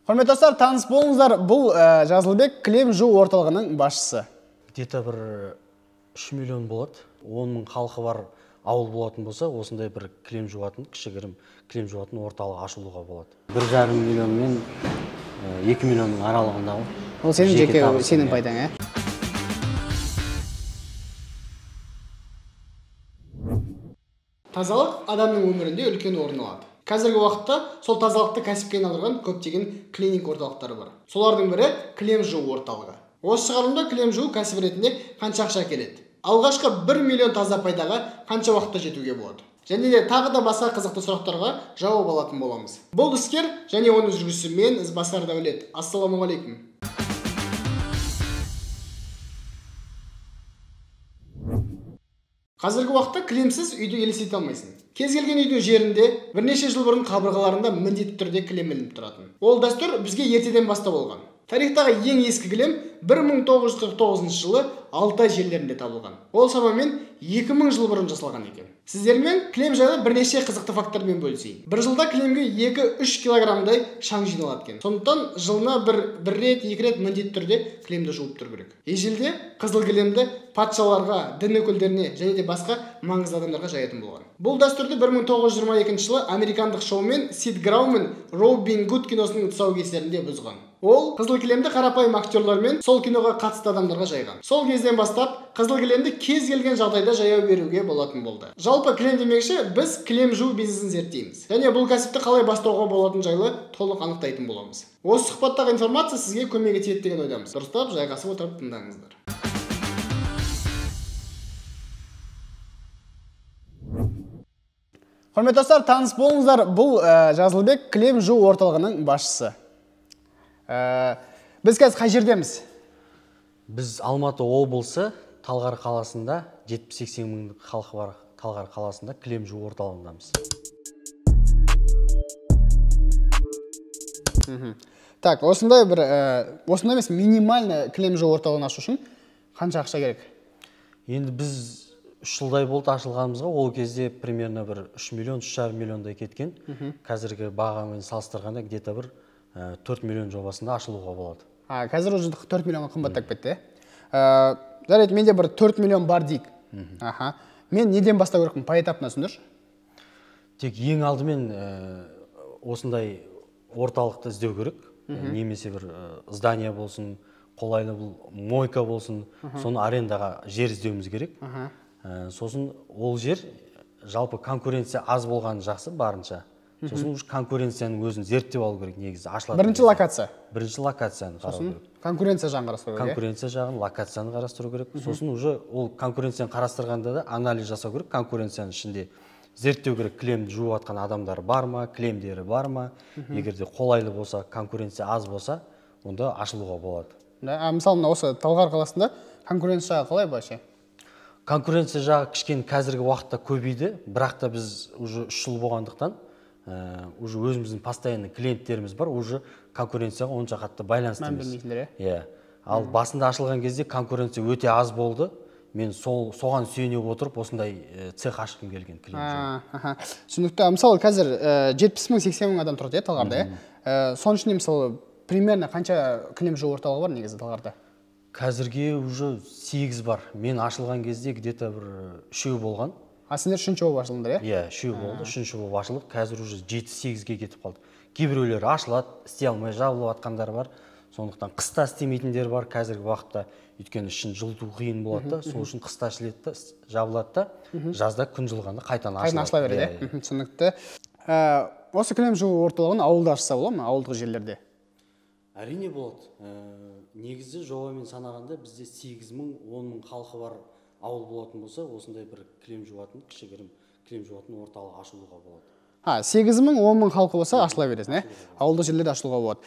Құрметті достар, таныс болыңыздар. Бұл Жазылбек кілем жуу орталығының басшысы. Где-то бір 3 миллион болады. 10 мың халқы бар ауыл болатын болса, осындай бір кілем жуатын, кішігірім кілем жуатын орталық ашылуға болады. 1,5 миллион мен 2 миллионның аралығында. Ол сенің жеке сенің пайдаң, ә? Тазалық адамның өмірінде үлкен орын алады. Қазіргі уақытта сол тазалықты кәсіпке айналдырған көптеген клининг орталықтары бар. Солардың бірі кілем жуу орталығы. Осы шығарылымда кілем жуу кәсіп ретінде қанша ақша келеді? Алғашқы 1 миллион таза пайдаға қанша уақытта жетуге болады? Және де тағы да басқа қызықты сұрақтарға жауап алатын боламыз. Бұл іскер және оның жүргізушісі мен Ізбасар Дәулет. Ассалаумағалейкум. Қазіргі уақытта кілемсіз үйді елестете алмайсың. Кез келген үйдің жерінде бірнеше жыл бұрын қабырғаларында міндетті түрде кілем ілініп тұратын. Ол дәстүр бізге ертеден бастап болған. Тарихтағы ең ескі кілем 1949 жылы Алтай жерлерінде табылған. Ол шамамен 2000 жыл бұрын жасалған екен. Сіздермен кілем жайлы бірнеше қызықты фактормен бөлісейін. Бір жылда кілемге 2-3 килограммдай шаң жиналады екен. Сондықтан жылына бір рет, 2 рет міндетті түрде кілемді жуып тұру керек. Ежелде қызыл кілемді патшаларға, дін өкілдеріне және де басқа маңызды адамдарға жаятын болған. Бұл дәстүрді 1922 жылы американдық шоумен Сид Граумен Робин Гуд киносының тұсаукесерінде бұзған. Ол қызыл кілемді қарапайым актерлармен сол киноға қатысты адамдарға жайған. Сол кезден бастап қызыл кілемді кез келген жағдайда жая беруге болатын болды. Жалпы кілем демекші, біз кілем жуу бизнесін зерттейміз. Және бұл кәсіпті қалай бастауға болатын жайлы толық анықтайтын боламыз. Осы сұхбаттағы информация сізге көмек етеді деген ойдамыз. Дұрыстап жайғасып отырып тыңдаңыздар. Құрметті достар, таныс болыңыздар. Бұл Жазылбек кілем жуу орталығының басшысы. Біз қазір қай жердеміз? Біз Алматы облысы Талғар қаласында 70-80 мың халқы бар Талғар қаласында кілем жуу орталығындамыз. Так, осындай емес минимальный кілем жуу орталығын ашу үшін қанша ақша керек? Енді біз 3 жылдай болды ашылғанымызға, ол кезде примерно бір 3 миллион, 3,5 миллиондай кеткен. Қазіргі бағамен салыстырғанда где-то бір 4 миллион жобасында ашылуға болады. Қазір уже 4 миллионға қымбаттап кетті. Жарайды, менде бір 4 миллион бар дейік. Мен неден бастау керекпін? Поэтапна түсіндірші? Тек ең алдымен осындай орталықты іздеу керек. Немесе бір здание болсын, қолайлы бұл мойка болсын, соны арендаға жер іздеуіміз керек. Сосын ол жер жалпы конкуренция аз болғаны жақсы барынша. Сосын конкуренцияның өзін зерттеп алу керек, негізі ашылады. Бірінші локация. Бірінші локацияны қарау керек. Конкуренция жағын қарастыру керек. Конкуренция жағын, локацияны қарастыру керек. Сосын уже ол конкуренцияны қарастырғанда да анализ жасау керек. Конкуренцияның ішінде зерттеу керек, кілемді жуып атқан адамдар бар ма, кілемдері бар ма. Егер де қолайлы болса, конкуренция аз болса, онда ашылуға болады. Мысалы, осы Талғар қаласында конкуренция жағы қалай былайша? Конкуренция жағы кішкене қазіргі уақытта көбейді, бірақ та біз уже 3 жыл болғандықтан уже өзіміздің постоянный клиенттеріміз бар, уже конкуренцияға онша қатты байланысты емес. Ал басында ашылған кезде конкуренция өте аз болды. Мен соған сүйене отырып, осындай цех ашқым келген клиент. Түсінікті. Мысалы, қазір 70 мың, 80 мың адам тұрады, Талғарда. Соның ішінде, мысалы, примерно қанша кілем жуу орталығы бар негізі Талғарда? Қазірге уже 8 бар. Мен ашылған кезде где-то бір 3 болған. Сендер 3-ші болып ашылыңдар, иә? 3 болды, 3-ші болып ашылып, қазір уже 7-8-ге кетіп қалды. Кейбіреулері ашылады, істей алмай жабылып атқандар бар. Сондықтан қыста істемейтіндер бар қазіргі уақытта. Өйткені ішін жылыту қиын болады да, сол үшін қыста ашылады, жабылады да, жазда күн жылғанда қайтадан ашыла береді. Түсінікті. Осы кілем жуу орталығын ауылда ашса бола ма, ауылдық жерлерде? Әрине болады. Негізі жобамен санағанда бізде 8 мың, 10 мың халқы бар ауыл болатын болса, осындай бір кілем жуатын, кішігірім кілем жуатын орталық ашылуға болады. 8 мың, 10 мың халқы болса ашыла бересің, ауылдық жерлерде ашылуға болады.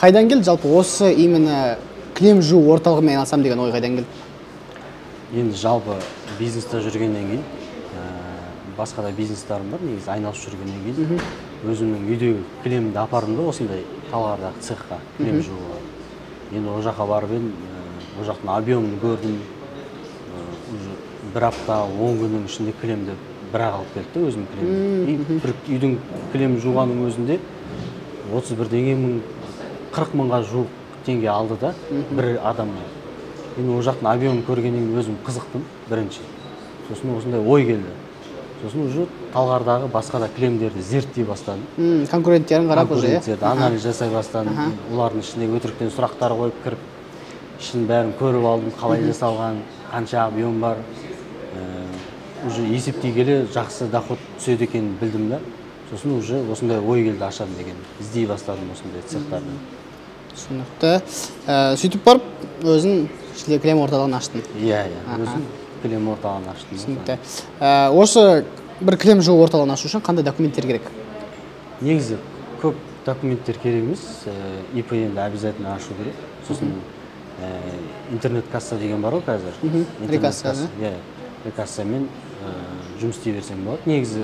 Қайдан келді жалпы осы именно кілем жуу орталығымен айналысам деген ой қайдан келді? Енді жалпы бизнеста жүргеннен кейін, басқа да бизнестарым бар, негізі айналысып жүргеннен кейін, өзімнің үйдегі кілемді апардым да осындай Талғардағы цехқа кілем жууға. Енді ол жаққа барып едім, ол жақтың объемын көрдім. Бір апта, 10 күннің ішінде кілемді бірақ алып келді да өзім кілемді. Бір үйдің кілем жуғанның өзінде 31 мың 40 мыңға жуық теңге алды да бір адамнан. Мен ол жақтың объемын көргеннен кейін өзім қызықтым бірінші. Сосын осындай ой келді. Сосын уже Талғардағы басқа да кілемдерді зерттей бастадым. Конкуренттерін қарап уже, анализ жасай бастадым. Олардың ішіне өтіріктен сұрақтар қойып кіріп, ішін бәрін көріп алдым, қалай жасалған, қанша объем бар. Уже есептей келе жақсы доход түседі екенін білдім да. Сосын уже осындай ой келді ашамын деген. Іздей бастадым осындай цехтарды. Түсінікті. Сөйтіп барып, өзің кілем орталығын аштың. Иә, өзім кілем орталығын аштым. Түсінікті. Осы бір кілем жуу орталығын ашу үшін қандай документтер керек? Негізі көп документтер керек емес. ИП-ді обязательно ашу керек. Сосын интернет-касса деген бар ғой қазір. Рекасса. Рекассамен жұмыс істей берсең болады. Негізі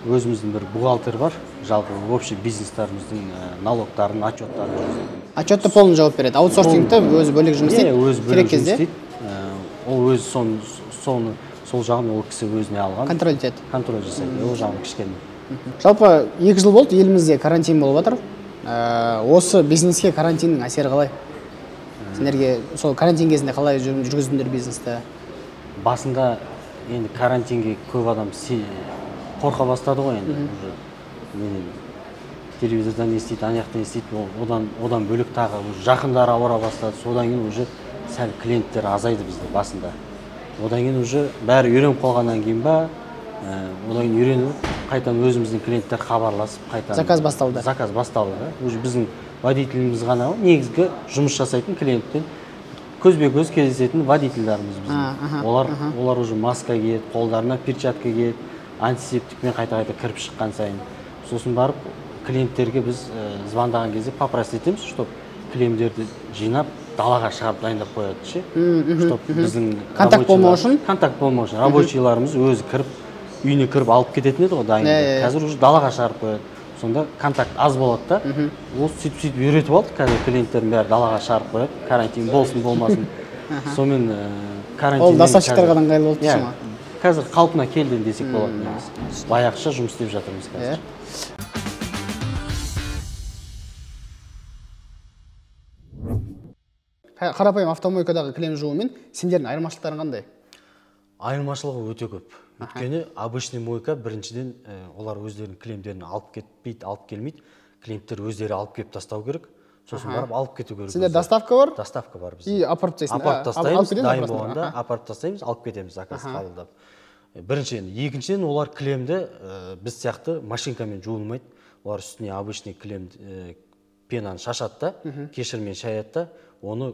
өзіміздің бір бухгалтер бар. Жалпы общий бизнестарымыздың налогтарын, отчеттарын жүргізеді. Отчетты полный жауап береді. Аутсорсингті өзі бөлек жұмыс істейді. Өзі бөлек жұмыс істейді. Ол өзі сол жағын ол кісі өзіне алған. Контроль етеді. Контроль жасайды. Ол жағын кішкене. Жалпы 2 жыл болды, елімізде карантин болып жатыр. Осы бизнеске карантиннің әсері қалай? Сендерге сол карантин кезінде қалай жүргіздіңдер бизнесті? Басында енді карантинге көп адам қорқа бастады ғой енді. Мен телевизордан естиді, аяқтан естиді, одан бөлек тағы жақындары ауыра бастады. Содан кейін уже сәл клиенттер азайды бізде басында. Одан кейін уже бәрі үйреніп қалғаннан кейін ба, одан кейін үйреніп, қайтадан өзіміздің клиенттер хабарласып, қайтадан заказ басталды. Заказ басталды. Уже біздің водителіміз ғана негізгі жұмыс жасайтын клиентпен көзбе-көз кездесетін водительдарымыз біздің. Олар уже маска киеді, қолдарына перчатка киеді, антисептикпен қайта-қайта кіріп шыққан сайын. Сосын барып клиенттерге біз звондаған кезде попросить етеміз, чтобы клемдерді жинап далаға шығарып дайындап қояды ше. Чтобы біздің контакт болмау үшін рабочийларымыз өзі кіріп, үйіне кіріп алып кететін еді ғой дайындап. Қазір уже далаға шығарып қояды. Сонда контакт аз болады да. Ол сөйтіп үйретіп алдық, қазір клиенттердің бәрі далаға шығарып қояды. Карантин болсын, болмасын. Сонымен карантин. Ол доставщиктарға да ыңғайлы болды дейсің ғой. Қазір қалпына келді десек болады негізі. Баяғыша жұмыс істеп жатырмыз қазір. Қарапайым автомойкадағы кілем жуу мен сендердің айырмашылықтарың қандай? Айырмашылығы өте көп. Өйткені обычный мойка біріншіден олар өздерінің клиенттерін алып кетпейді, алып келмейді. Клиенттер өздері алып келіп тастау керек. Сосын барып алып кету керек. Сенде доставка бар? Доставка бар бізде. И апарып тастайсың. Апарып тастаймыз, дайын болғанда апарып тастаймыз, алып кетеміз заказ қабылдап. Біріншіден, екіншіден олар кілемді біз сияқты машинкамен жуылмайды. Олар үстіне обычный кілем пенаны шашады да, кешірмен шаяды да, оны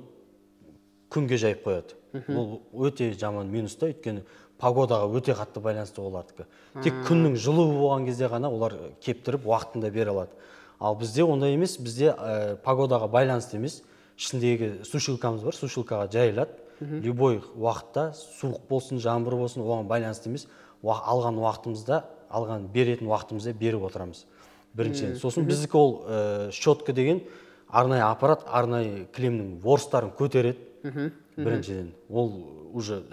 күнге жайып қояды. Ол өте жаман минус та, өйткені погодаға өте қатты байланысты олардікі. Тек күннің жылуы болған кезде ғана олар кептіріп уақытында бере алады. Ал бізде ондай емес, бізде погодаға байланысты емес, ішіндегі сушилкамыз бар, сушилкаға жайылады. Любой уақытта суық болсын, жаңбыр болсын, оған байланысты емес, алған уақытымызда, алған беретін уақытымызда беріп отырамыз. Біріншіден. Сосын біздікі ол щетка деген арнайы аппарат, арнайы кілемнің ворстарын көтереді. Біріншіден. Ол уже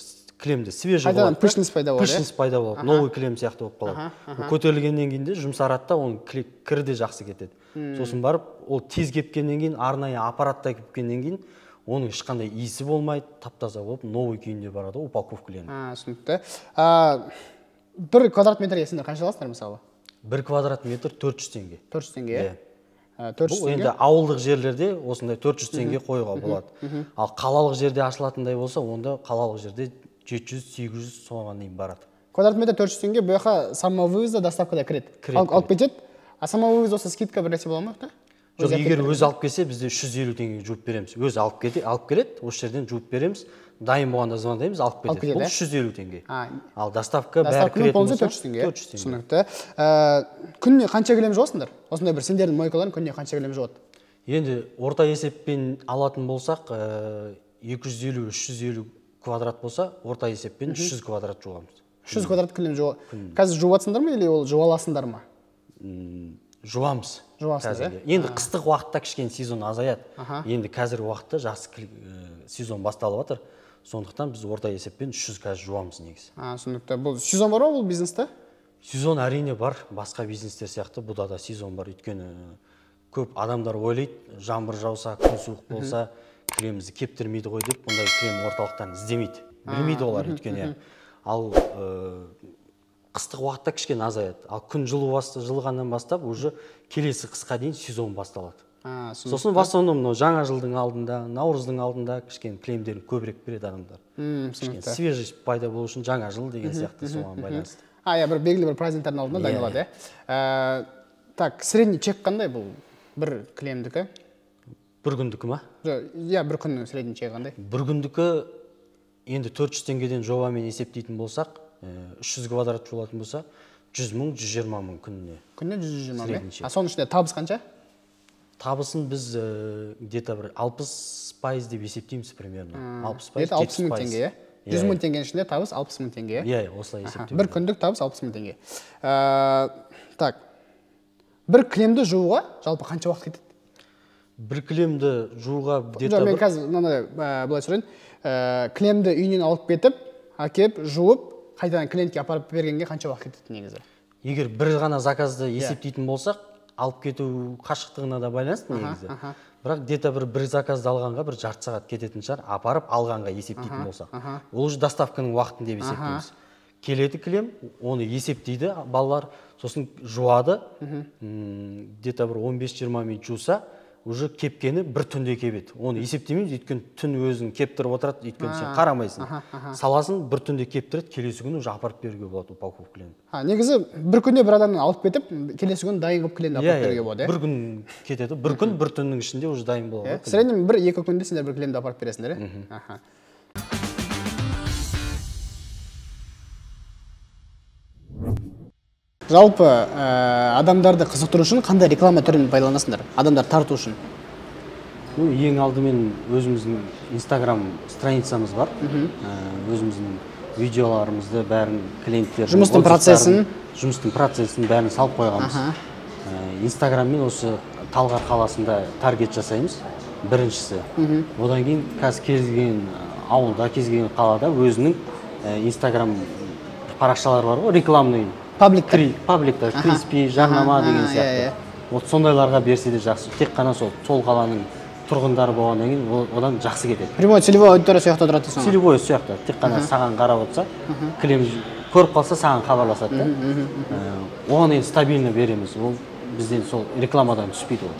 кілемде свежий болады. Пышность пайда болады. Пышность пайда болады. Новый кілем сияқты болып қалады. Көтерілгеннен кейін де жұмсарады да, оның кірі де жақсы кетеді. Сосын барып, ол тез кепкеннен кейін, арнайы аппаратта кепкеннен кейін, оның ешқандай иісі болмайды, тап-таза болып, новый күйінде барады, упаковкілен. Түсінікті. 1 квадрат метрге сендер қанша аласыңдар мысалы? 1 квадрат метр 400 теңге. 400 теңге? 400 бұл теңге. енді ауылдық жерлерде осындай 400 теңге қоюға болады. Ал қалалық жерде ашылатындай болса, онда қалалық жерде 700-800 соған дейін барады. Квадрат метр 400 теңге, бұл жаққа самовывозда доставкада кіреді. Алып кетеді. А самовывоз болса скидка бір нәрсе бола ма? Жоқ, егер өзі алып келсе, бізде 150 теңге жуып береміз. Өзі алып келеді, осы жерден жуып береміз. Дайын болғанда звондаймыз, алып кетеді. Бұл 150 теңге. Ал доставка бәрі кіретін болса 400 теңге. Түсінікті. Күніне қанша кілем жуасыңдар? Осындай бір сендердің мойкаларын күніне қанша кілем жуады? Енді орта есеппен алатын болсақ, 250-350 квадрат болса, орта есеппен 300 квадрат жуамыз. 300 квадрат кілем жуа. Қазір жуатсыңдар ма или ол жуаласыңдар ма? Жуамыз. Жуасыңдар, енді қыстық уақытта кішкене сезон азаяды. Енді қазір уақытта жақсы сезон басталып жатыр. Сондықтан біз орта есеппен 300 қазір жуамыз негізі. Түсінікті. Бұл сезон бар ма бұл бизнесте? Сезон әрине бар, басқа бизнестер сияқты бұда да сезон бар. Өйткені көп адамдар ойлайды, жаңбыр жауса, күн суық болса, кремімізді кептірмейді ғой деп, бұндай крем орталықтан іздемейді. Білмейді олар өйткені. Ал қыстық уақытта кішкене азаяды. Ал күн жылығаннан бастап, уже келесі қысқа дейін сезон басталады. Сосын бастауында мынау жаңа жылдың алдында, наурыздың алдында кішкене кремдерін көбірек береді адамдар. Кішкене свежесть пайда болу үшін жаңа жыл деген сияқты соған байланысты. Бір белгілі бір праздниктардың алдында дайындалады, Так, средний чек қандай бұл бір кремдікі? Бір күндікі ма? Бір күннің средний чегі қандай? Бір күндікі енді 400 теңгеден жобамен есептейтін болсақ, 300 квадрат болатын болса, 100 мың, 120 мың күніне. Күніне 120 мың? Соның ішінде табыс қанша? Табысын біз где-то бір 60% деп есептейміз примерно. 60%, 60 мың теңге, 100 мың теңгенің ішінде табыс 60 мың теңге. Осылай есептейміз. Бір күндік табыс 60 мың теңге. Так, бір кремді жууға жалпы қанша уақыт кетеді? Бір кремді жууға где-то мен қазір былай сұрайын. Кремді үйінен алып кетіп, әкеп, жуып, қайтадан клиентке апарып бергенге қанша уақыт кетеді негізі? Егер бір ғана заказды есептейтін болсақ, алып кету қашықтығына да байланысты негізі. Бірақ где-то бір заказды алғанға бір жарты сағат кететін шығар, апарып алғанға есептейтін болсақ. Ол уже доставканың уақытын деп есептейміз. Келеді клем, оны есептейді балалар, сосын жуады, где-то бір 15-20 минут жуса, уже кепкені бір түнде кебеді. Оны есептемейміз, өйткені түн өзін кептіріп отырады, өйткені сен қарамайсың. Саласын бір түнде кептіреді, келесі күні уже апарып беруге болады упаковкаленіп. Негізі бір күнде бір адамнан алып кетіп, келесі күні дайын қылып клиентке апарып беруге болады. Бір күн кетеді, бір күн бір түннің ішінде уже дайын болады. Среднем бір-екі күнде сендер бір клиентке апарып бересіңдер. Жалпы адамдарды қызықтыру үшін қандай реклама түрін пайдаланасыңдар? Адамдар тарту үшін? Ең алдымен өзіміздің Instagram страницамыз бар. Өзіміздің видеоларымызды бәрін клиенттер жұмыстың процесін бәрін салып қойғанбыз. Instagramмен осы Талғар қаласында таргет жасаймыз. Біріншісі. Одан кейін қазір кез келген ауылда, кез келген қалада өзінің Instagram парақшалары бар ғой, рекламный. Пабликтер, криспи, жарнама деген сияқты. Вот сондайларға берсе де жақсы. Тек қана сол қаланың тұрғындары болғаннан кейін одан жақсы кетеді. Прямой целевой аудитория сияқты тұрады дейсің ғой? Целевой сияқты. Тек қана саған қарап отырса, клиент көріп қалса саған хабарласады да. Оған енді стабильно береміз. Ол бізден сол рекламадан түспейді ол.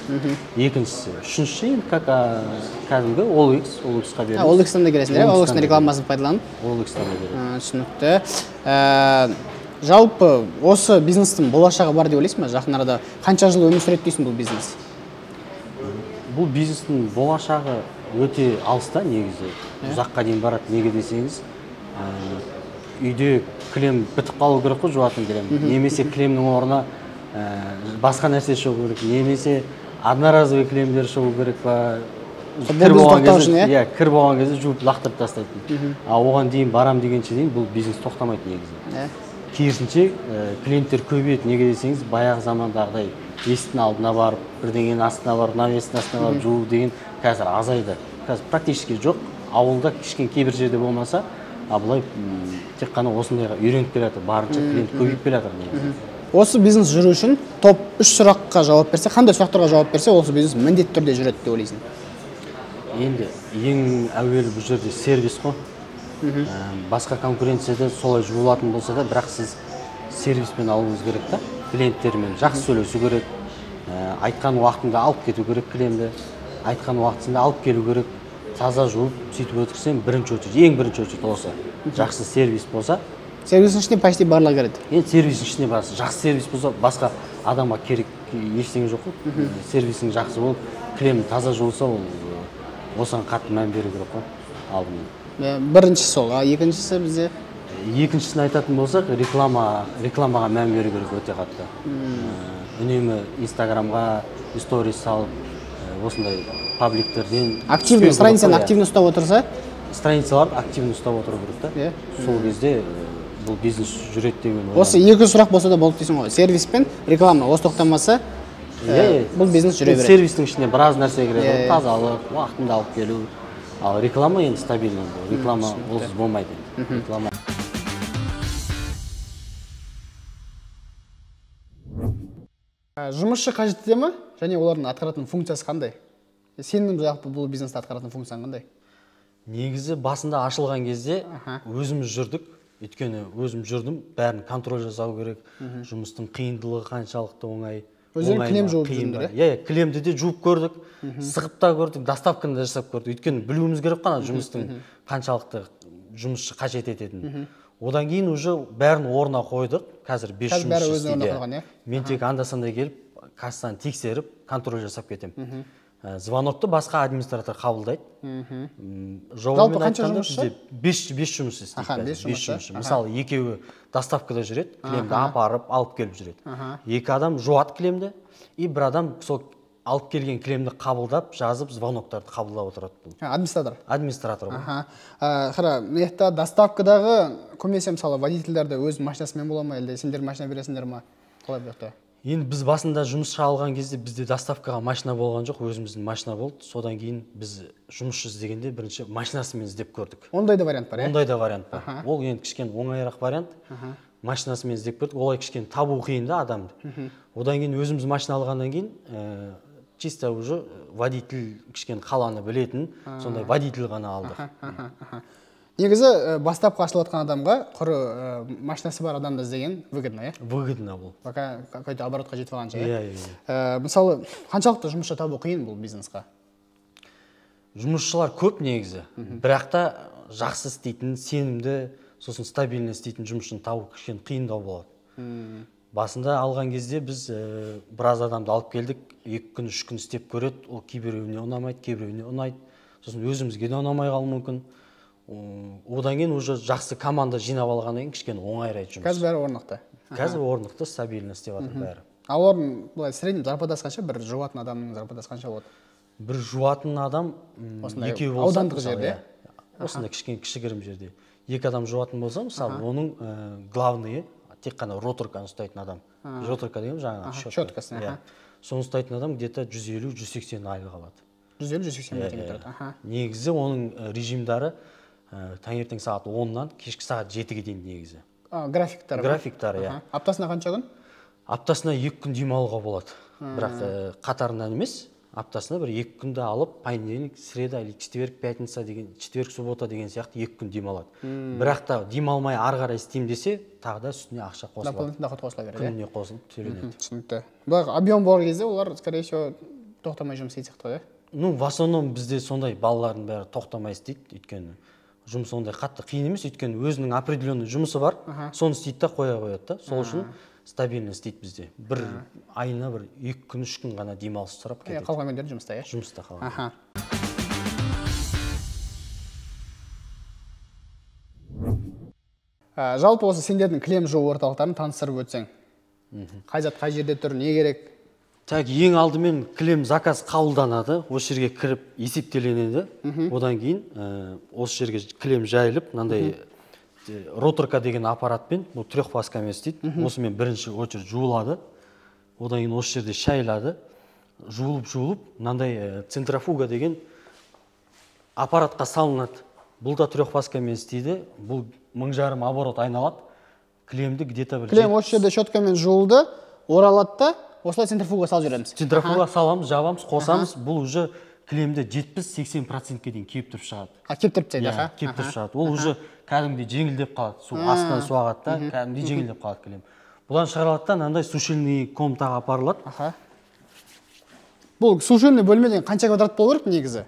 Екіншісі, үшіншісі енді кәдімгі OLX-қа береміз. OLX-тан да кересіңдер, OLX-тан рекламасын пайдаланып? OLX-тан да береміз. Түсінікті. Жалпы осы бизнестің болашағы бар деп ойлайсың ба? Жақын арада қанша жыл өмір сүреді дейсің бұл бизнес? Бұл бизнестің болашағы өте алыста негізі. Ұзаққа дейін барады. Неге десеңіз, үйде клем бітіп қалу керек қой, жуатын клем. Немесе клемнің орнына басқа нәрсе шығу керек. Немесе одноразовый клемдер шығу керек па. Кір болған кезде жуып лақтырып тастайтын. Оған дейін барам дегенше дейін бұл бизнес тоқтамайды негізі. Керісінше клиенттер көбейеді. Неге десеңіз, баяғы замандағыдай есіктің алдына барып, бірдеңенің астына барып, навестің астына барып жуу деген қазір азайды. Қазір практически жоқ. Ауылда кішкене кейбір жерде болмаса, бұлай тек қана осындайға үйреніп келе жатыр. Барынша клиент көбейіп келе жатыр негізі. Осы бизнес жүру үшін топ 3 сұраққа жауап берсе, қандай сұрақтарға жауап берсе, осы бизнес міндетті түрде жүреді деп ойлайсың? Енді ең әуелі бұл жерде сервис қой. Басқа конкуренцияда солай жуылатын болса да, бірақ сіз сервиспен алуыңыз керек та, клиенттермен жақсы сөйлесу керек, айтқан уақытында алып кету керек клиентті, айтқан уақытында алып келу керек, таза жуып, сөйтіп өткізсем ең бірінші очередь осы. Жақсы сервис болса, сервистің ішіне почти барлығы кіреді. Енді сервистің ішіне барса, жақсы сервис болса, басқа адамға керек ештеңе жоқ қой. Сервисің жақсы болып, клем таза жуылса, осыған қатты мән беру керек қой алдымен. Біріншісі сол, екіншісі бізде? Екіншісін айтатын болсақ, рекламаға мән беру керек өте қатты. Үнемі Инстаграмға сторис салып, осындай пабликтерден... Страницаны активно ұстап отырса? Страницаларды активно ұстап отыру керек та. Сол кезде бұл бизнес жүреді деген. Осы екі сұрақ болса да болды дейсің ғой. Сервис пен реклама осы тоқтамаса, бұл бизнес жүре береді. Сервистің ішіне біраз нәрсе кіреді, тазалық, уақытында алып келу. Ал реклама енді стабильно. Реклама олсыз болмайды. Жұмысшы қажет ете ме? Және олардың атқаратын функциясы қандай? Сенің жалпы бұл бизнесте атқаратын функцияң қандай? Негізі басында ашылған кезде өзіміз жүрдік. Өйткені өзім жүрдім, бәрін контроль жасау керек. Жұмыстың қиындылығы қаншалықты оңай. Өздерің кілем жуып жүрдіңдер, иә? Кілемді де жуып көрдік, сығып та көрдік, доставканы да жасап көрдік. Өйткені білуіміз керек қана жұмыстың қаншалықты жұмысшы қажет ететінін. Одан кейін уже бәрін орнына қойдық. Қазір 5 жұмысшы істейді. Мен тек анда-санда келіп, кассаны тексеріп, контроль жасап кетемін. Звонокты басқа администратор қабылдайды. Жалпы қанша жұмысшы? 5 жұмыс істейді. 5 жұмысшы. Мысалы, екеуі доставкада жүреді, кілемді апарып, алып келіп жүреді. 2 адам жуады кілемді, и 1 адам сол алып келген кілемді қабылдап, жазып, звоноктарды қабылдап отырады. Администратор? Администратор. Қара, мекта доставкадағы көмесе мысалы водительдерді өз машинасымен бола ма, әлде сендер машина бересіңдер ма? Қалай бұяқта? Енді біз басында жұмысшы алған кезде бізде доставкаға машина болған жоқ, өзіміздің машина болды. Содан кейін біз жұмысшы іздегенде бірінші машинасымен іздеп көрдік. Ондай да вариант бар, иә? Ондай да вариант бар. Ол енді кішкене оңайырақ вариант. Машинасымен іздеп көрдік. Олай кішкене табу қиын да адамды. Одан кейін өзіміз машина алғаннан кейін чисто уже водитель кішкене қаланы білетін, сондай водитель ғана алдық. Негізі бастапқы ашылатқан адамға құры машинасы бар адамды іздеген выгодно, иә? Выгодно бұл. Пока какой-то оборотқа жетіп алғанша, иә? Иә. Мысалы, қаншалықты жұмысшы табу қиын бұл бизнесқа? Жұмысшылар көп негізі. Бірақ та жақсы істейтін, сенімді, сосын стабильный істейтін жұмысшыны табу кішкене қиындау болады. Басында алған кезде біз біраз адамды алып келдік, 2 күн, 3 күн істеп көреді, ол кейбіреуіне ұнамайды, кейбіреуіне ұнайды. Сосын өзімізге де ұнамай қалуы мүмкін. Одан кейін уже жақсы команда жинап алғаннан кейін кішкене оңайырақ жұмыс. Қазір бәрі орнықты. Қазір орнықты, стабильно істеп жатыр бәрі. Ал орын былай средний зарплатасы қанша? Бір жуатын адамның зарплатасы қанша болады? Бір жуатын адам екеу болса, аудандық жерде, осындай кішігірім жерде 2 адам жуатын болса, мысалы, оның главный тек қана роторканы ұстайтын адам. Роторка деген жаңағы щеткасы. Соны ұстайтын адам где-то 150-180 айлық алады. 150-180 мың теңге тұрады. Негізі оның режимдары таңертең сағат 10-нан кешкі сағат 7-ге дейін негізі. Графиктары? Графиктары, иә. Аптасына қанша күн? Аптасына 2 күн демалуға болады. Бірақ қатарынан емес, аптасына бір 2 күнді алып, понедельник, среда или четверг, пятница деген, четверг, суббота деген сияқты 2 күн демалады. Бірақ та демалмай ары қарай істеймін десе, тағы да үстіне ақша қосылады. Дополнительный доход қосыла береді. Күніне қосылып төленеді. Түсінікті. Бірақ объем бар кезде олар, скорее всего, тоқтамай жұмыс істейді сияқты, иә? Ну, в основном бізде сондай балалардың бәрі тоқтамай істейді, өйткені жұмыс ондай қатты қиын емес, өйткені өзінің определенный жұмысы бар, соны істейді да қоя қояды да. Сол үшін стабильно істейді бізде. Бір айына бір 2 күн, 3 күн ғана демалыс сұрап кетеді. Қалған күндері жұмыста, иә? Жұмыста қалған. Жалпы осы сендердің кілем жуу орталықтарын таныстырып өтсең. Қай зат, қай жерде тұр, не керек? Так, ең алдымен кілем заказ қабылданады, осы жерге кіріп есептеленеді. Одан кейін осы жерге кілем жайылып, мынандай роторка деген аппаратпен, бұл трехфаскамен істейді. Осымен бірінші очередь жуылады. Одан кейін осы жерде шайылады. Жуылып, мынандай центрофуга деген аппаратқа салынады. Бұл да трехфаскамен істейді. Бұл 1000 оборот айналады. Кілемді где-то бір... Кілем осы жерде щеткамен жуылды, оралады да, осылай центрофуга салып жібереміз. Центрофуга саламыз, жабамыз, қосамыз. Бұл уже кілемді 70-80%-ке дейін кептіріп шығады. Кептіріп тейді, кептіріп шығады. Ол уже кәдімгідей жеңілдеп қалады. Су астынан су ағады да, кәдімгідей жеңілдеп қалады кілем. Бұдан шығарылады да, мынандай сушильный комнатаға апарылады. Бұл сушильный бөлмеден қанша квадрат болу керек негізі?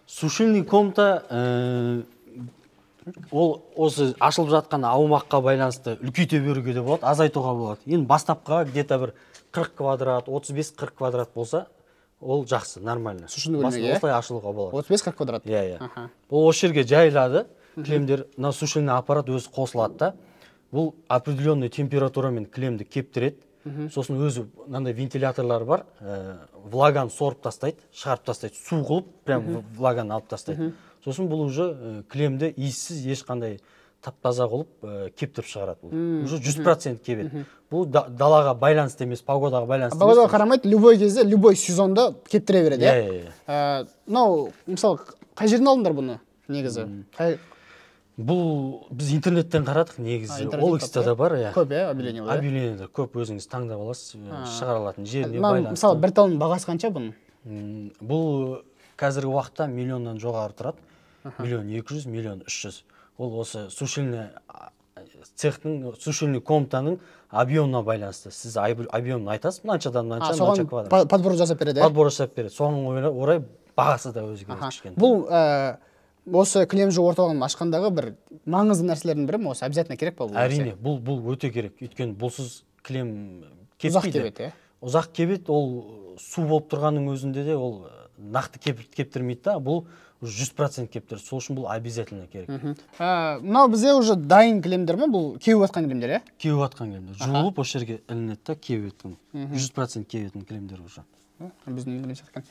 Сушильный комната ол осы ашылып жатқан аумаққа байланысты үлкейте беруге де болады, азайтуға болады. Енді бастапқыға где-то бір 40 квадрат, 35-40 квадрат болса, ол жақсы, нормально. Сушильный бөлмеге, осылай ашылуға болады. 35-40 квадрат. Иә. Ол осы жерге жайылады, кілемдер, мына сушильный аппарат өзі қосылады да. Бұл определенный температурамен кілемді кептіреді. Сосын өзі мынандай вентиляторлар бар, влаганы сорып тастайды, шығарып тастайды, су қылып, прям влаганы алып тастайды. Сосын бұл уже кілемді иіссіз ешқандай тап-таза қылып кептіріп шығарады. Уже 100% кебеді. Бұл далаға байланысты емес, погодаға байланысты емес. Погодаға қарамайды, любой кезде, любой сезонда кептіре береді, иә? Мынау, мысалы, қай жерден алдыңдар бұны негізі? Бұл біз интернеттен қарадық негізі. OLX-та да бар, иә. Көп, объявлениялар. Объявлениялар көп, өзіңіз таңдап аласыз, шығара алатын жеріне байланысты. Мысалы, бір тонның бағасы қанша бұның? Бұл қазіргі уақытта миллионнан жоғары тұрады. 1.200.000, 1.300.000. Ол осы сушильный цехтың, сушильный комнатаның объемына байланысты. Сіз объемын айтасыз, мынаншадан мынанша квадрат. Соған подбор жасап береді? Подбор жасап береді. Соған орай бағасы да өзгереді кішкене. Бұл осы кілем жуу орталығын ашқандағы бір маңызды нәрселердің бірі ме? Осы обязательно керек па бұл? Әрине, бұл өте керек. Өйткені бұлсыз кілем кеппейді. Ұзақ кебеді, Ұзақ кебеді, ол су болып тұрғанның өзінде де ол нақты кептірмейді да, бұл 100% кептір. Сол үшін бұл обязательно керек. Мынау бізде уже дайын кілемдер ме? Бұл кеуіп жатқан кілемдер, Кеуіп жатқан кілемдер. Жуылып, осы жерге ілінеді да, кеуіп жатқан. 100% кеуетін кілемдер уже. Біздің үйленіп жатқан.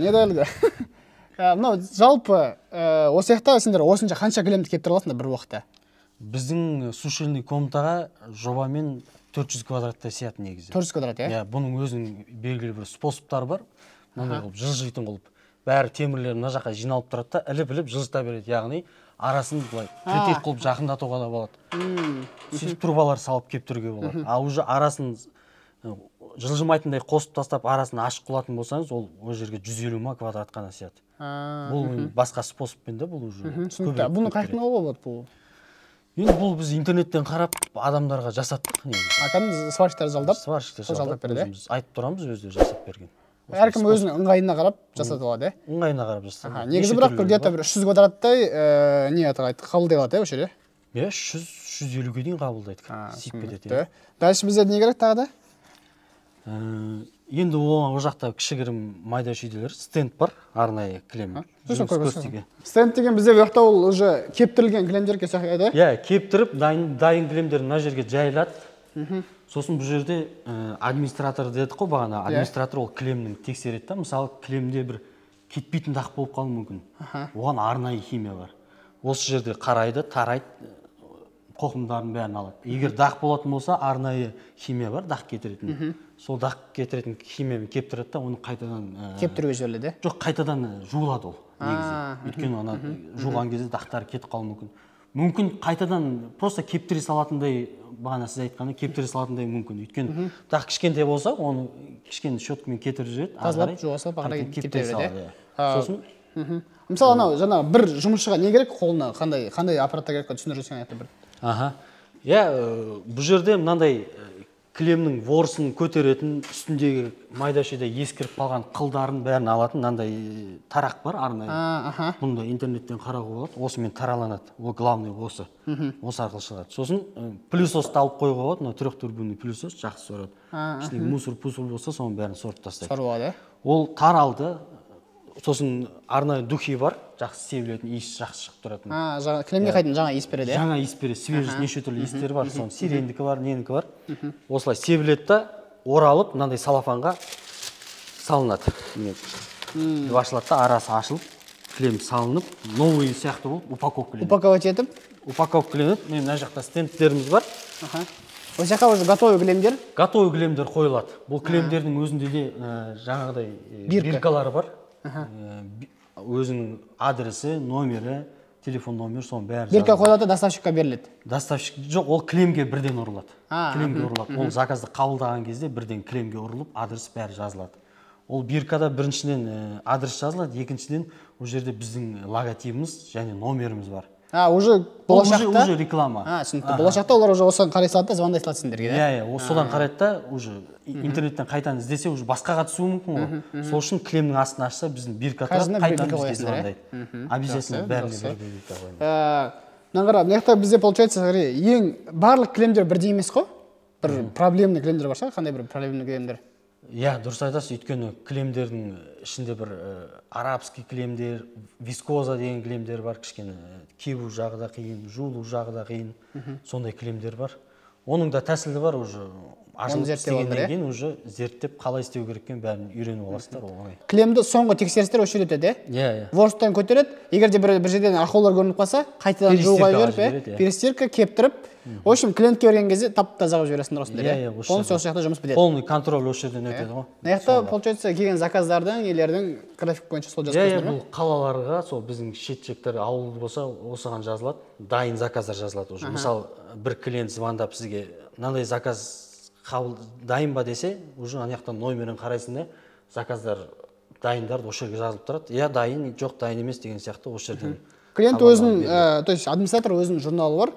Не дәлгі? Мынау жалпы осы жақта сендер осынша қанша кілемді кептіре аласыңдар бір уақытта? Біздің сушильный комнатаға жобамен 400 квадраттай сияты негізі. 400 квадрат, Бұның өзінің белгілі бір способтары бар. Мынандай қылып жылжитын қылып. Бәрі темірлер мына жаққа жиналып тұрады да, іліп жылжыта береді. Яғни арасын былай третей қылып жақындатуға да болады. Сөйтіп трубалар салып кептіруге болады. А уже арасын жылжымайтындай қосып тастап, арасын ашық қылатын болсаңыз, ол жерге 150 ма квадрат қана сияды. Бұл басқа способпен де бұл уже. Түсінікті. Бұны қайтын болады бұл? Енді бұл біз интернеттен қарап адамдарға жасаттық. Кәдімгі сварщиктар жалдап? Сварщиктар жалдап береді. Біз айтып тұрамыз, өздері жасап берген. Әркім өзінің ыңғайына қарап жасатып алады, Ыңғайына қарап жасатып. Негізі бірақ где-то бір 300 квадраттай қабылдай алады, осы жерде? 100-150-ге дейін қабылдайды. Сиіп кетеді. Дальше бізде не керек тағы да? Енді ол жақта кішігірім майда шүйделер, стенд бар, арнайы кілем. Стенд деген бізде жақта ол уже кептірілген кілемдер кеседі? Кептіріп, дайын кілемдер мына жерге жайылады. Сосын бұл жерде администратор дедік қой бағана, администратор ол кілемнің тексереді да, мысалы кілемде бір кетпейтін дақ болып қалуы мүмкін. Оған арнайы химия бар. Осы жерде қарайды, тарайды, қоқымдарын бәрін алады. Егер дақ болатын болса, арнайы химия бар, дақ кетіретін. Сол дақ кетіретін химиямен кептіреді да, оны қайтадан кептіруге жіберіледі? Жоқ, қайтадан жуылады ол негізі. Өйткені ана жуылған кезде дақтары кетіп қалуы мүмкін. Мүмкін қайтадан просто кептіре салатындай, бағана сіз айтқаны кептіре салатындай мүмкін. Өйткені дақ кішкентай болса, оны кішкене щеткамен кетіріп жібереді. Тазалап, жуасып, ағарай кептіре береді. Сосын мысалы, анау жаңа бір жұмысшыға не керек, қолына қандай аппараттар керек түсіндіріп өтсең айтты бір. Бұл жерде мынандай кілемнің ворысын көтеретін, үстіндегі майда-шүйде ескіріп қалған қылдарын бәрін алатын мынандай тарақ бар арнайы. Бұнда интернеттен қарауға болады, осымен тараланады. Ол главный осы. Осы арқылы шығады. Сосын пылесосты алып қоюға болады, мына трехтурбинный пылесос жақсы сорады. Ішінде мусор болса, соның бәрін сорып тастайды. Сорады. Ол таралды. Сосын арнайы духи бар, жақсы себілетін, иіс жақсы шығып тұратын. Кілемге қайтын жаңа иіс береді? Жаңа иіс береді, свежий неше түрлі иістер бар, соның сирендікі бар, ненікі бар. Осылай себіледі да, оралып, мынандай салафанға салынады. Ашылады да, арасы ашылып, кілем салынып, новый сияқты болып, упаковкаленеді. Упаковать етіп? Упаковкаленеді. Мына жақта стендтеріміз бар. Осы жаққа уже готовый кілемдер? Готовый кілемдер қойылады. Бұл кілемдердің өзінде де жаңағыдай биркалары бар. Өзінің адресі, номері, телефон номері, соның бәрі бирка қойылады, доставщикқа беріледі? Доставщик жоқ, ол кілемге бірден ұрылады. Кілемге ұрылады. Ол заказды қабылдаған кезде бірден кілемге ұрылып, адрес бәрі жазылады. Ол биркада біріншіден адрес жазылады, екіншіден ол жерде біздің логотипіміз және номеріміз бар. Уже болашақта? Уже реклама. Түсінікті. Болашақта олар уже осыған қарай салады да, звондай салады сендерге? Содан қарайды да, уже интернеттен қайтан іздесе, уже басқаға түсуі мүмкін ғой. Сол үшін кілемнің астын ашса, біздің бирка тұрады, қайтан бізге звондайды. Обязательно бәріне бір бирка қойылады. Мына қара, мына жақта бізде получается, ең барлық кілемдер бірдей емес қой? Бір проблемный кілемдер бар шығар, қандай бір проблемный кілемдер? Дұрыс айтасыз, өйткені кілемдердің ішінде бір арабский кілемдер, вискоза деген кілемдер бар, кішкене кебу жағы да қиын, жуылу жағы да қиын, сондай кілемдер бар. Оның да тәсілі бар, уже ашылып істегеннен кейін уже зерттеп қалай істеу кереккен бәрін үйреніп аласыздар. Кілемді соңғы тексерістер осы жерде өтеді, ворстан көтереді, егер де бір жерден ақаулар көрініп қалса, қайтадан жууға жіберіп, перестирка, кептіріп, в общем, клиентке берген кезде тап-таза қылып жібересіңдер осындай. Полностью осы жақта жұмыс бітеді. Полный контроль осы жерден өтеді ғой. Мына жақта получается келген заказдардың, нелердің график бойынша сол жазып қойсыңдар ма? Бұл қалаларға, сол біздің шет-шектер ауыл болса, осыған жазылады. дайын заказдар жазылады уже. Мысалы, бір клиент звондап сізге мынандай заказ дайын ба десе, уже ана жақтан номерін қарайсың да, заказдар дайындар осы жерге жазылып тұрады. Я дайын, жоқ дайын емес деген сияқты осы жерден. Клиент өзінің, то есть администратор өзінің журналы бар,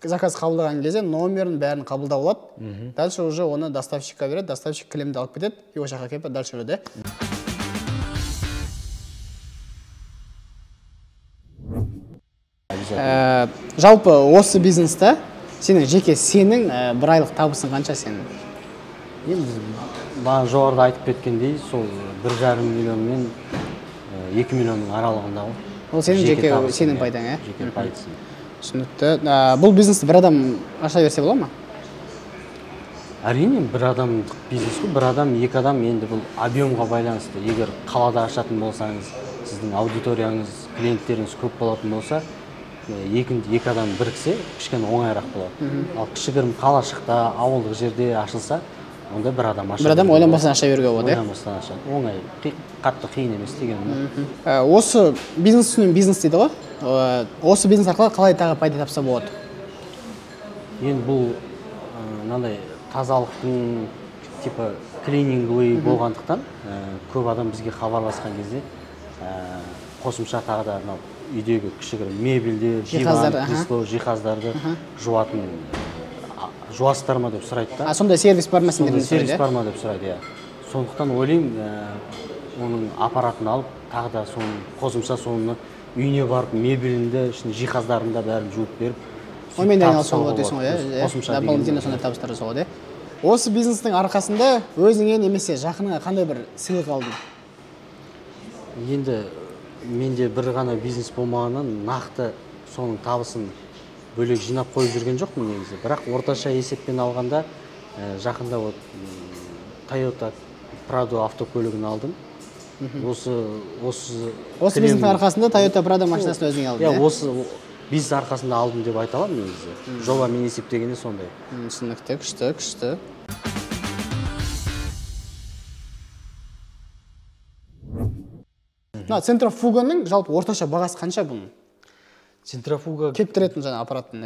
заказ қабылдаған кезде номерін бәрін қабылдап алады. Дальше уже оны доставщикқа береді, доставщик кілемді алып кетеді, и осы жаққа келіп дальше жүреді. Жалпы осы бизнесте сенің жеке бір айлық табысың қанша сенің? Енді бағана жоғарыда айтып кеткендей, сол 1,5 миллион мен 2 миллионның аралығында ғой. Ол сенің жеке сенің пайдаң, жеке пайдасы. Түсінікті. Бұл бизнесті бір адам аша берсе бола ма? Әрине, бір адамдық бизнес қой, бір адам, екі адам, енді бұл объемға байланысты. Егер қалада ашатын болсаңыз, сіздің аудиторияңыз, клиенттеріңіз көп болатын болса, екі адам біріксе, кішкене оңайырақ болады. Ал кішігірім қалашықта, ауылдық жерде ашылса, онда бір адам аша. Бір адам ойланбастан аша беруге болады. Ойланбастан аша. Оңай, қатты қиын емес деген. Осы бизнес түсінен бизнес дейді ғой. Осы бизнес арқылы қалай тағы пайда тапса болады? Енді бұл мынандай тазалықтың типа клининговый болғандықтан көп адам бізге хабарласқан кезде қосымша тағы да үйдегі кішігірім мебельдер, диван, кресло, жиһаздарды жуатын жуасыздар ма деп сұрайды да. Сондай сервис бар ма сендерде? Сервис бар ма деп сұрайды, иә. Сондықтан ойлаймын, оның аппаратын алып, тағы да соның қосымша соны үйіне барып, мебелінде, жиһаздарында бәрін жуып беріп, онымен айналысуға болады дейсің ғой, иә? Дополнительно сондай табыстар жасауға, иә? Осы бизнестің арқасында өзіңе немесе жақыныңа қандай бір сыйлық алдың? Енді менде бір ғана бизнес болмағаннан нақты соның табысын бөлек жинап қойып жүрген жоқпын негізі. Бірақ орташа есеппен алғанда жақында Toyota Prado автокөлігін алдым. Осы бизнестің арқасында Toyota Prado машинасын өзіңе алдың, иә? Осы бизнес арқасында алдым деп айта аламын негізі. Жобамен есептегенде сондай. Түсінікті, күшті. Центрофуганың жалпы орташа бағасы қанша бұның? Центрофуга кептіретін жаңа аппараттың,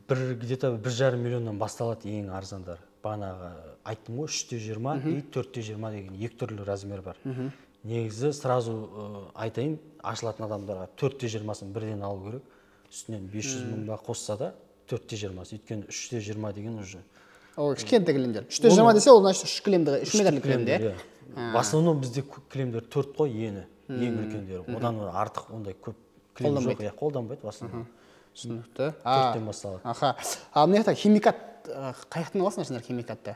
где-то 1,5 миллионнан басталады ең арзандар. Бағанағы айттым ғой, 320 и 420 деген екі түрлі размер бар. Негізі сразу айтайын, ашылатын адамдарға 420-сын бірден алу керек. Үстінен 500 мыңға қосса да 420-сы. Өйткені 320 деген уже. Ол кішкентай кілемдер. 320 десе ол 3 метрлік кілемдер. В основном бізде кілемдер 4 қой ені, ең үлкендері. Одан артық ондай көп кілем жоқ, қолданбайды в основном. Түсінікті. 4-тен басталады. Ал мына жақта химикат қаяқтан аласыңдар сендер химикатты?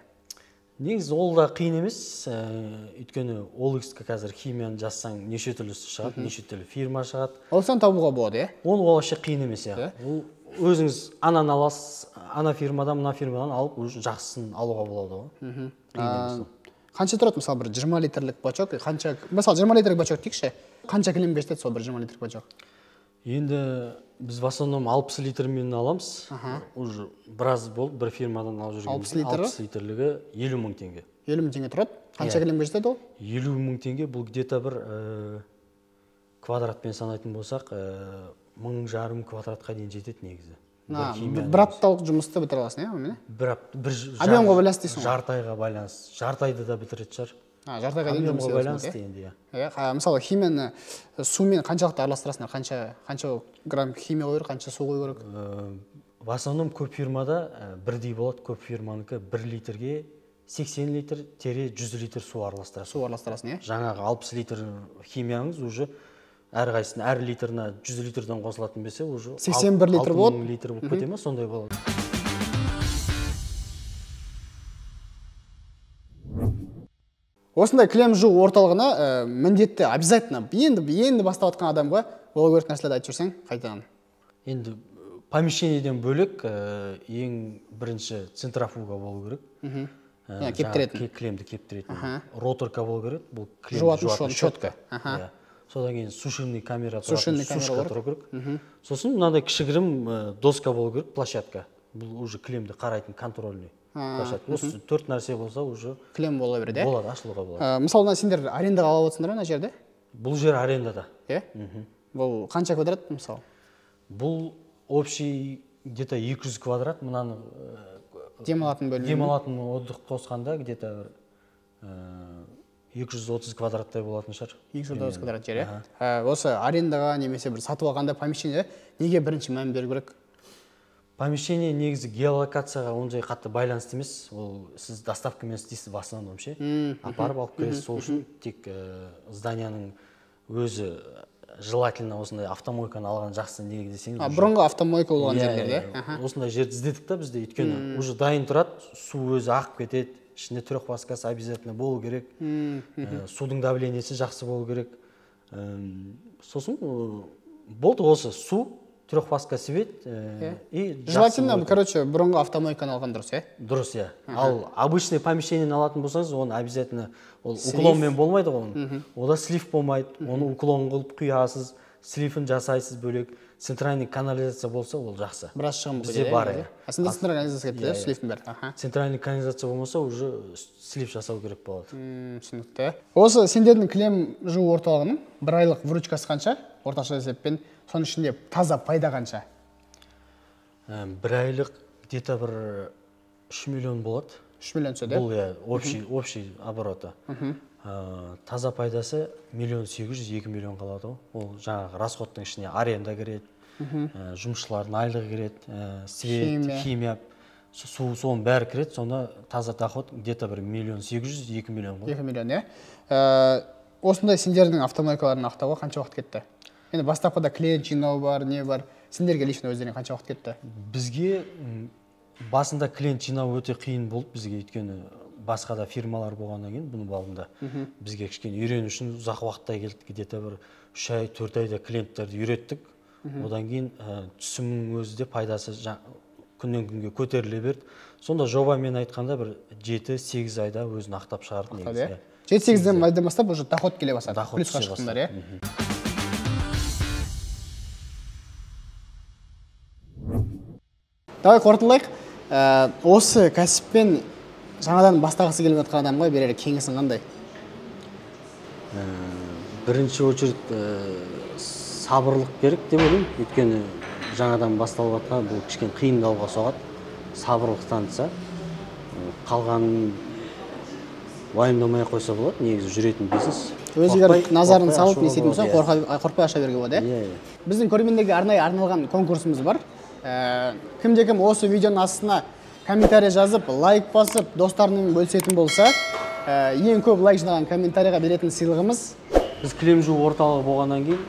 Негізі ол да қиын емес, өйткені OLX-қа қазір химияны жазсаң неше түрлісі шығады, неше түрлі фирма шығады. Ол сан табуға болады, е? Оны вообще қиын емес, иә. Өзіңіз ананы аласыз, ана фирмадан, мына фирмадан алып, жақсысын алуға болады ғой. Қанша тұрады, мысалы, бір 20 литрлік бачок, мысалы 20 литрлік бачок дейікші, қанша кілем береді сол бір 20 литрлік бачок? Енді біз в основном 60 литрмен аламыз. Уже біраз болды, бір фирмадан алып жүргенде 60 литрлігі 50 мың теңге. 50 мың теңге тұрады? Қанша кілемге жетеді ол? 50 мың теңге бұл где-то бір квадратпен санайтын болсақ, 1,5 квадратқа дейін жетеді негізі. Бір апталық жұмысты бітіре аласың, е? Объемға байланысты дейсің ғой? Жарты айға байланысты. Жарты айды да бітіреді шығар. Жарты айға дейін жұмыс байланысты енді, иә. Мысалы, химияны сумен қаншалықты араластырасыңдар? Қанша грамм химия қою керек, қанша су қою керек? В основном көп фирмада бірдей болады, көп фирманыкі 1 литрге 80 литр-100 литр су араластырасың. Су араластырасың, е? Жаңағы 60 литр химияңыз уже әрқайсысын әр литрына 100 литрден қосылатын бесе, уже 81 литр болады. 6000 литр болып кете ма, сондай болады. Осындай кілем жуу орталығына міндетті, обязательно, енді бастап атқан адамға болу керек нәрселерді айтып жүрсең, қайтадан? Енді помещениеден бөлек ең бірінші центрофуга болу керек. Кептіретін. Кілемді кептіретін. Роторка болу керек, бұл кілемді жуатын щетка. Содан кейін сушильный камера тұру керек. Сосын мынандай кішігірім доска болу керек, площадка. Бұл уже кілемді қарайтын контрольный. Осы 4 нәрсе болса уже кілем бола береді, е? Болады, ашылуға болады. Мысалы, сендер арендаға алып отырсыңдар ма жерде? Бұл жер арендада. Бұл қанша квадрат мысалы? Бұл общий где-то 200 квадрат, мынаны демалатын бөлме. демалатын отдых қосқанда где-то 230 квадраттай болатын шығар. 230 квадрат жер, осы арендаға немесе бір сатып алғанда помещение неге бірінші мән беру керек? Помещение негізі геолокацияға ондай қатты байланысты емес. Ол сіз доставкамен істейсіз в основном ше. Апарып алып келесіз. Сол үшін тек зданияның өзі желательно осындай автомойканы алған жақсы неге десеңіз. Бұрынғы автомойка болған жерлерде. Осындай жерді іздедік та бізде, өйткені уже дайын тұрады, су өзі ағып кетеді, ішінде трехпаскасы обязательно болу керек. Судың давлениесі жақсы болу керек. Сосын болды осы су, трехпаска свет и желательно, короче, бұрынғы автомойканы алған дұрыс, дұрыс, ал обычный помещение алатын болсаңыз, оны обязательно уклонмен болмайды ғой. Ода слив болмайды, оны уклон қылып құясыз, сливін жасайсыз бөлек. Центральный канализация болса, ол жақсы. Біраз шығын бізде бар. Асында центральный канализация кетті, сливтің бәрі. Центральный канализация болмаса, уже слив жасау керек болады. Түсінікті. Осы сендердің кілем жуу орталығының бір айлық выручкасы қанша? Орташа есеппен, соның ішінде таза пайда қанша? Бір айлық где-то бір 3 миллион болады. 3 миллион түседі? Бұл общий обороты. Таза пайдасы 1,8 миллион қалады. Ол жаңағы расходтың ішіне аренда кіреді, жұмысшылардың айлығы кіреді, свет, химия, су, соның бәрі кіреді. Сонда таза доход где-то бір 1,8 миллион ғой. 2 миллион, осындай сендердің автомойкаларын ақтауға қанша уақыт кетті? Енді бастапқыда клиент жинау бар, не бар? Сендерге лично өздеріне қанша уақыт кетті? Бізге басында клиент жинау өте қиын болды бізге, өйткені басқа да фирмалар болғаннан кейін бұның алдында бізге кішкене үйрену үшін ұзақ уақыттай келдік, где-то бір 3 ай 4 айда клиенттерді үйреттік. Одан кейін түсімнің өзі де пайдасы күннен күнге көтеріле берді. Сонда жобамен айтқанда бір 7-8 айда өзін ақтап шығарды негізі. 7-8 айдан бастап уже доход келе бастады. Плюсқа шықтыңдар, Давай қорытындылайық. Осы кәсіппен жаңадан бастағысы келіп жатқан адамға берер кеңесің қандай? Бірінші очередь сабырлық керек деп ойлаймын. Өйткені жаңадан басталып жатқан бұл кішкене қиындауға соғады. Сабырлық танытса, қалғанын уайымдамай қойса болады, негізі жүретін бизнес. Өзгеріп назарын салып не істейтін болса, қорқпай аша беруге болады. Біздің көрермендерге арнайы арналған конкурсымыз бар. Кімде-кім осы видеоның астына комментарий жазып, лайк басып, достарының бөлісетін болса, ең көп лайк жинаған комментарийға беретін сыйлығымыз. Біз кілем жуу орталығы болғаннан кейін,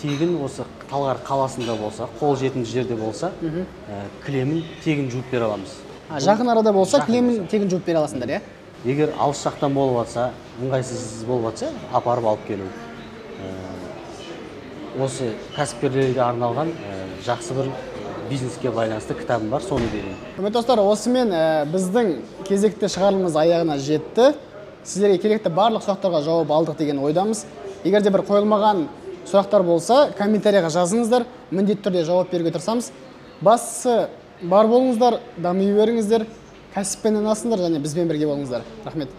тегін осы Талғар қаласында болса, қол жетімді жерде болса, кілемін тегін жуып бере аламыз. Жақын арада болса, кілемін тегін жуып бере аласыңдар, Егер алыс жақтан болып жатса, ыңғайсыз болып жатса, апарып алып келу. Осы кәсіпкерлерге арналған жақсы бір бизнеске байланысты кітабым бар, соны берейін. Құрметті достар, осымен біздің кезекті шығарылымыз аяғына жетті. Сіздерге керекті барлық сұрақтарға жауап алдық деген ойдамыз. Егер де бір қойылмаған сұрақтар болса, комментарийға жазыңыздар, міндетті түрде жауап беруге тырысамыз. Бастысы бар болыңыздар, дами беріңіздер, кәсіппен айналысыңдар және бізбен бірге болыңыздар. Рахмет.